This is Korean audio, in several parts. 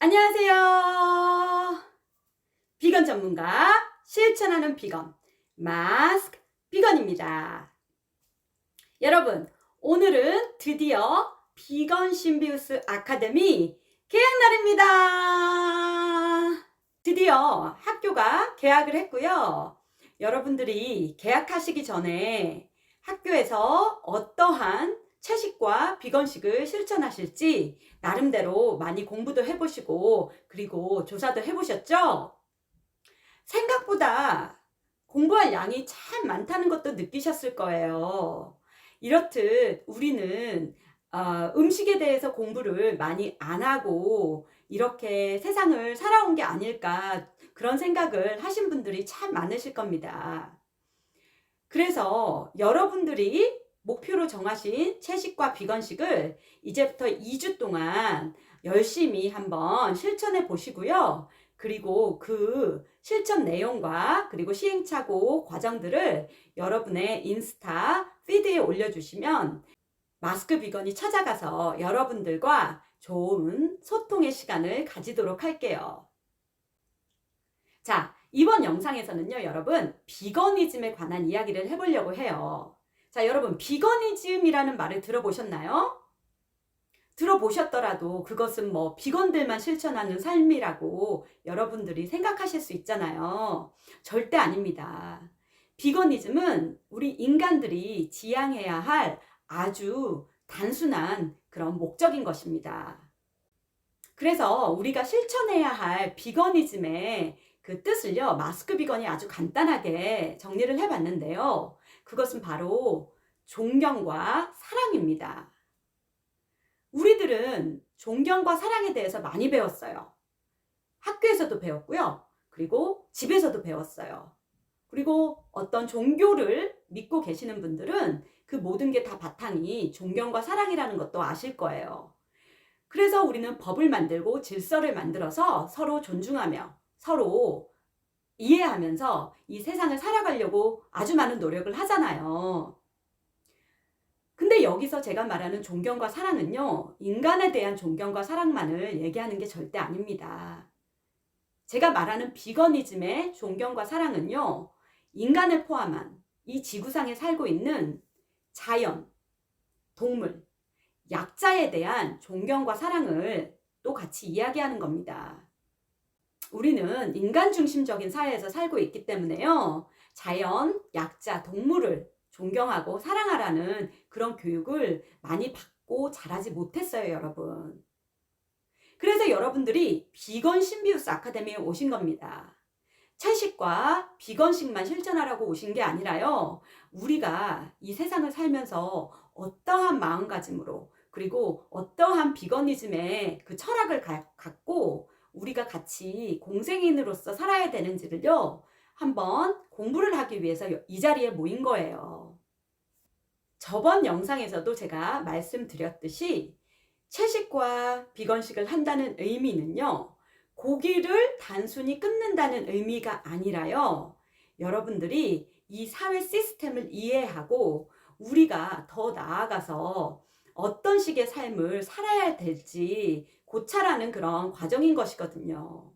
안녕하세요. 비건 전문가, 실천하는 비건, 마스크 비건입니다. 여러분, 오늘은 드디어 비건 신비우스 아카데미 개학 날입니다. 드디어 학교가 개학을 했고요. 여러분들이 개학하시기 전에 학교에서 어떠한 채식과 비건식을 실천하실지 나름대로 많이 공부도 해보시고 그리고 조사도 해보셨죠? 생각보다 공부할 양이 참 많다는 것도 느끼셨을 거예요. 이렇듯 우리는 음식에 대해서 공부를 많이 안 하고 이렇게 세상을 살아온 게 아닐까 그런 생각을 하신 분들이 참 많으실 겁니다. 그래서 여러분들이 목표로 정하신 채식과 비건식을 이제부터 2주 동안 열심히 한번 실천해 보시고요. 그리고 그 실천 내용과 그리고 시행착오 과정들을 여러분의 인스타 피드에 올려주시면 마스크 비건이 찾아가서 여러분들과 좋은 소통의 시간을 가지도록 할게요. 자, 이번 영상에서는요, 여러분, 비거니즘에 관한 이야기를 해보려고 해요. 자, 여러분, 비거니즘이라는 말을 들어보셨나요? 들어보셨더라도 그것은 뭐 비건들만 실천하는 삶이라고 여러분들이 생각하실 수 있잖아요. 절대 아닙니다. 비거니즘은 우리 인간들이 지향해야 할 아주 단순한 그런 목적인 것입니다. 그래서 우리가 실천해야 할 비거니즘의 그 뜻을요, 마스크 비건이 아주 간단하게 정리를 해봤는데요. 그것은 바로 존경과 사랑입니다. 우리들은 존경과 사랑에 대해서 많이 배웠어요. 학교에서도 배웠고요. 그리고 집에서도 배웠어요. 그리고 어떤 종교를 믿고 계시는 분들은 그 모든 게 다 바탕이 존경과 사랑이라는 것도 아실 거예요. 그래서 우리는 법을 만들고 질서를 만들어서 서로 존중하며 서로 이해하면서 이 세상을 살아가려고 아주 많은 노력을 하잖아요. 근데 여기서 제가 말하는 존경과 사랑은요, 인간에 대한 존경과 사랑만을 얘기하는 게 절대 아닙니다. 제가 말하는 비거니즘의 존경과 사랑은요, 인간을 포함한 이 지구상에 살고 있는 자연, 동물, 약자에 대한 존경과 사랑을 또 같이 이야기하는 겁니다. 우리는 인간 중심적인 사회에서 살고 있기 때문에요. 자연, 약자, 동물을 존경하고 사랑하라는 그런 교육을 많이 받고 자라지 못했어요, 여러분. 그래서 여러분들이 비건 신비우스 아카데미에 오신 겁니다. 채식과 비건식만 실천하라고 오신 게 아니라요. 우리가 이 세상을 살면서 어떠한 마음가짐으로 그리고 어떠한 비거니즘의 그 철학을 갖고 우리가 같이 공생인으로서 살아야 되는지를요. 한번 공부를 하기 위해서 이 자리에 모인 거예요. 저번 영상에서도 제가 말씀드렸듯이 채식과 비건식을 한다는 의미는요. 고기를 단순히 끊는다는 의미가 아니라요. 여러분들이 이 사회 시스템을 이해하고 우리가 더 나아가서 어떤 식의 삶을 살아야 될지 고찰하는 그런 과정인 것이거든요.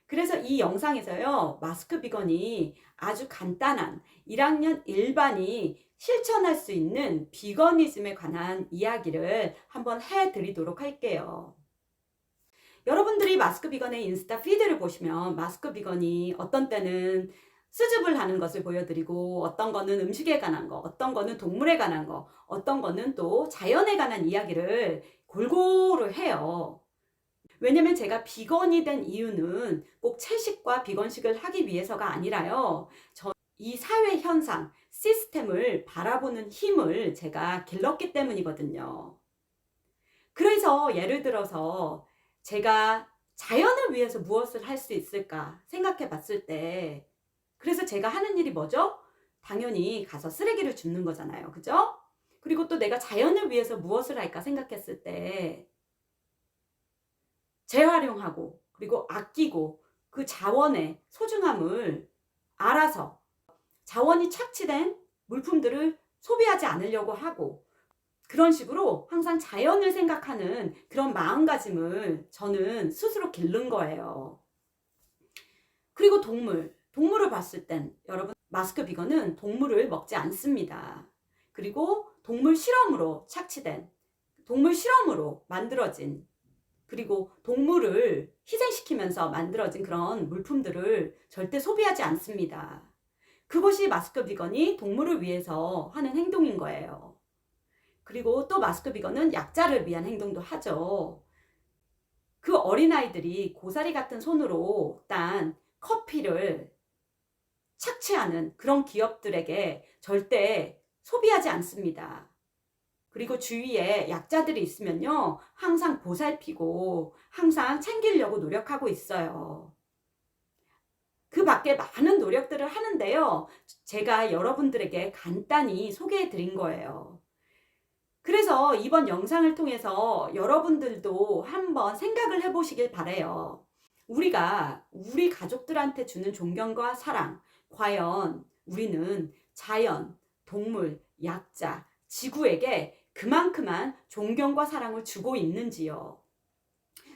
그래서 이 영상에서요, 마스크 비건이 아주 간단한 1학년 일반이 실천할 수 있는 비거니즘에 관한 이야기를 한번 해드리도록 할게요. 여러분들이 마스크 비건의 인스타 피드를 보시면 마스크 비건이 어떤 때는 수줍을 하는 것을 보여드리고 어떤 거는 음식에 관한 거, 어떤 거는 동물에 관한 거, 어떤 거는 또 자연에 관한 이야기를 골고루 해요. 왜냐면 제가 비건이 된 이유는 꼭 채식과 비건식을 하기 위해서가 아니라요. 이 사회 현상, 시스템을 바라보는 힘을 제가 길렀기 때문이거든요. 그래서 예를 들어서 제가 자연을 위해서 무엇을 할 수 있을까 생각해 봤을 때, 그래서 제가 하는 일이 뭐죠? 당연히 가서 쓰레기를 줍는 거잖아요. 그죠? 그리고 또 내가 자연을 위해서 무엇을 할까 생각했을 때, 재활용하고 그리고 아끼고 그 자원의 소중함을 알아서 자원이 착취된 물품들을 소비하지 않으려고 하고 그런 식으로 항상 자연을 생각하는 그런 마음가짐을 저는 스스로 기른 거예요. 그리고 동물을 봤을 땐 여러분, 마스크 비건은 동물을 먹지 않습니다. 그리고 동물 실험으로 착취된, 동물 실험으로 만들어진, 그리고 동물을 희생시키면서 만들어진 그런 물품들을 절대 소비하지 않습니다. 그것이 마스크 비건이 동물을 위해서 하는 행동인 거예요. 그리고 또 마스크 비건은 약자를 위한 행동도 하죠. 그 어린아이들이 고사리 같은 손으로 딴 커피를 착취하는 그런 기업들에게 절대 소비하지 않습니다. 그리고 주위에 약자들이 있으면요, 항상 보살피고 항상 챙기려고 노력하고 있어요. 그 밖에 많은 노력들을 하는데요, 제가 여러분들에게 간단히 소개해 드린 거예요. 그래서 이번 영상을 통해서 여러분들도 한번 생각을 해보시길 바라요. 우리가 우리 가족들한테 주는 존경과 사랑, 과연 우리는 자연, 동물, 약자, 지구에게 그만큼만 존경과 사랑을 주고 있는지요?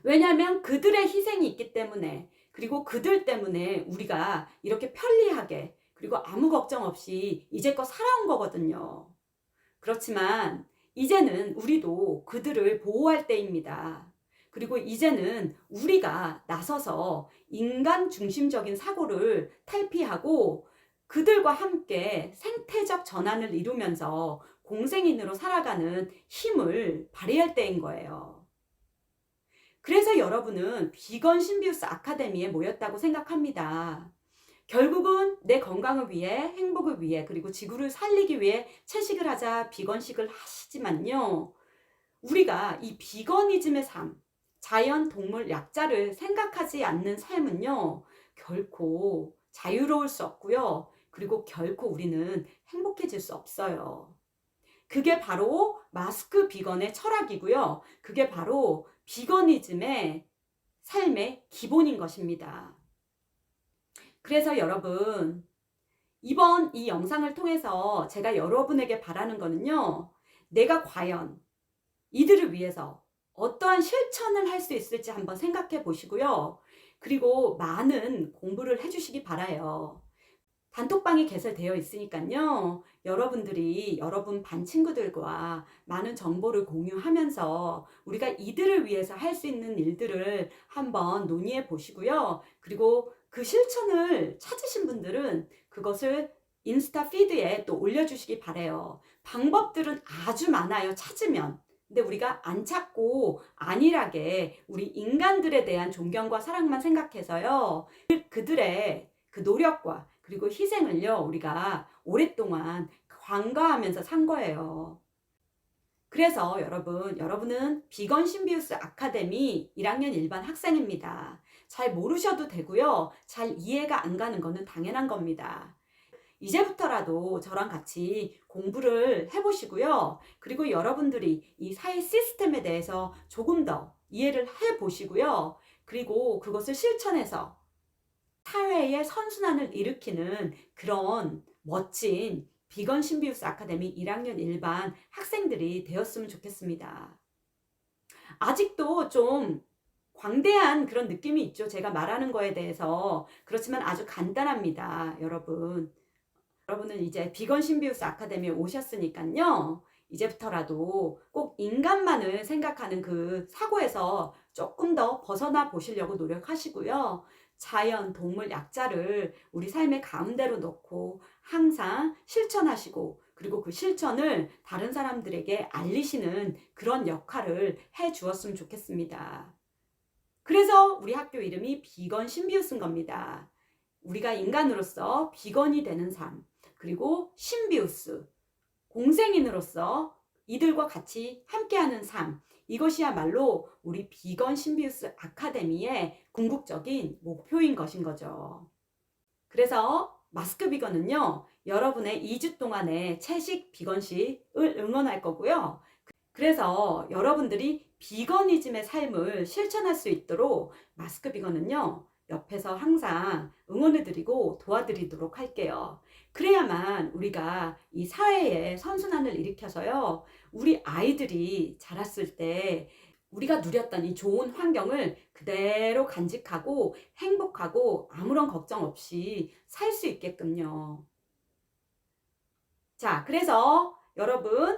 왜냐하면 그들의 희생이 있기 때문에, 그리고 그들 때문에 우리가 이렇게 편리하게, 그리고 아무 걱정 없이 이제껏 살아온 거거든요. 그렇지만 이제는 우리도 그들을 보호할 때입니다. 그리고 이제는 우리가 나서서 인간 중심적인 사고를 탈피하고 그들과 함께 생태적 전환을 이루면서 공생인으로 살아가는 힘을 발휘할 때인 거예요. 그래서 여러분은 비건 신비우스 아카데미에 모였다고 생각합니다. 결국은 내 건강을 위해, 행복을 위해, 그리고 지구를 살리기 위해 채식을 하자, 비건식을 하시지만요, 우리가 이 비건이즘의 삶, 자연, 동물, 약자를 생각하지 않는 삶은요, 결코 자유로울 수 없고요, 그리고 결코 우리는 행복해질 수 없어요. 그게 바로 마스크 비건의 철학이고요, 그게 바로 비건이즘의 삶의 기본인 것입니다. 그래서 여러분, 이번 이 영상을 통해서 제가 여러분에게 바라는 거는요, 내가 과연 이들을 위해서 어떠한 실천을 할 수 있을지 한번 생각해 보시고요. 그리고 많은 공부를 해주시기 바라요. 단톡방이 개설되어 있으니까요, 여러분들이 여러분 반 친구들과 많은 정보를 공유하면서 우리가 이들을 위해서 할 수 있는 일들을 한번 논의해 보시고요. 그리고 그 실천을 찾으신 분들은 그것을 인스타 피드에 또 올려주시기 바라요. 방법들은 아주 많아요, 찾으면. 근데 우리가 안 찾고 안일하게 우리 인간들에 대한 존경과 사랑만 생각해서요, 그들의 그 노력과 그리고 희생을요, 우리가 오랫동안 관가하면서 산 거예요. 그래서 여러분은 비건 신비우스 아카데미 1학년 일반 학생입니다. 잘 모르셔도 되고요, 잘 이해가 안 가는 거는 당연한 겁니다. 이제부터라도 저랑 같이 공부를 해보시고요. 그리고 여러분들이 이 사회 시스템에 대해서 조금 더 이해를 해보시고요. 그리고 그것을 실천해서 사회의 선순환을 일으키는 그런 멋진 비건 신비우스 아카데미 1학년 일반 학생들이 되었으면 좋겠습니다. 아직도 좀 광대한 그런 느낌이 있죠, 제가 말하는 거에 대해서. 그렇지만 아주 간단합니다, 여러분. 여러분은 이제 비건 신비우스 아카데미에 오셨으니까요, 이제부터라도 꼭 인간만을 생각하는 그 사고에서 조금 더 벗어나 보시려고 노력하시고요. 자연, 동물, 약자를 우리 삶의 가운데로 놓고 항상 실천하시고, 그리고 그 실천을 다른 사람들에게 알리시는 그런 역할을 해 주었으면 좋겠습니다. 그래서 우리 학교 이름이 비건 신비우스인 겁니다. 우리가 인간으로서 비건이 되는 삶, 그리고 신비우스, 공생인으로서 이들과 같이 함께하는 삶, 이것이야말로 우리 비건 신비우스 아카데미의 궁극적인 목표인 것인 거죠. 그래서 마스크 비건은요, 여러분의 2주 동안의 채식 비건식을 응원할 거고요. 그래서 여러분들이 비건이즘의 삶을 실천할 수 있도록 마스크 비건은요, 옆에서 항상 응원해 드리고 도와드리도록 할게요. 그래야만 우리가 이 사회에 선순환을 일으켜서요. 우리 아이들이 자랐을 때 우리가 누렸던 이 좋은 환경을 그대로 간직하고 행복하고 아무런 걱정 없이 살 수 있게끔요. 자, 그래서 여러분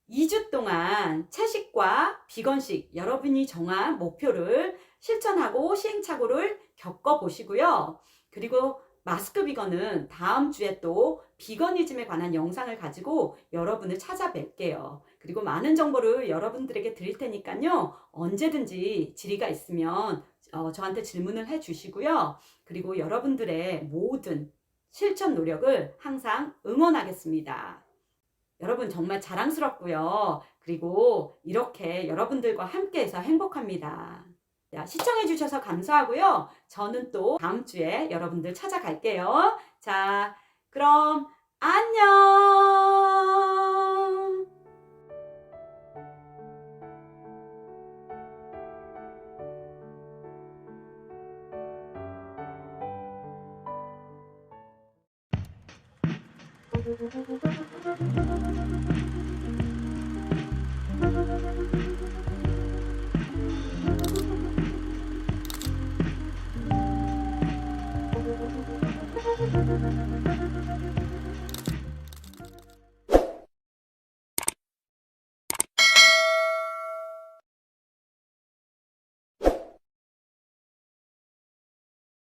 2주 동안 채식과 비건식 여러분이 정한 목표를 실천하고 시행착오를 겪어보시고요. 그리고 마스크 비건은 다음 주에 또 비건이즘에 관한 영상을 가지고 여러분을 찾아뵐게요. 그리고 많은 정보를 여러분들에게 드릴 테니까요. 언제든지 질의가 있으면 저한테 질문을 해주시고요. 그리고 여러분들의 모든 실천 노력을 항상 응원하겠습니다. 여러분 정말 자랑스럽고요. 그리고 이렇게 여러분들과 함께해서 행복합니다. 자, 시청해주셔서 감사하고요. 저는 또 다음 주에 여러분들 찾아갈게요. 자, 그럼 안녕!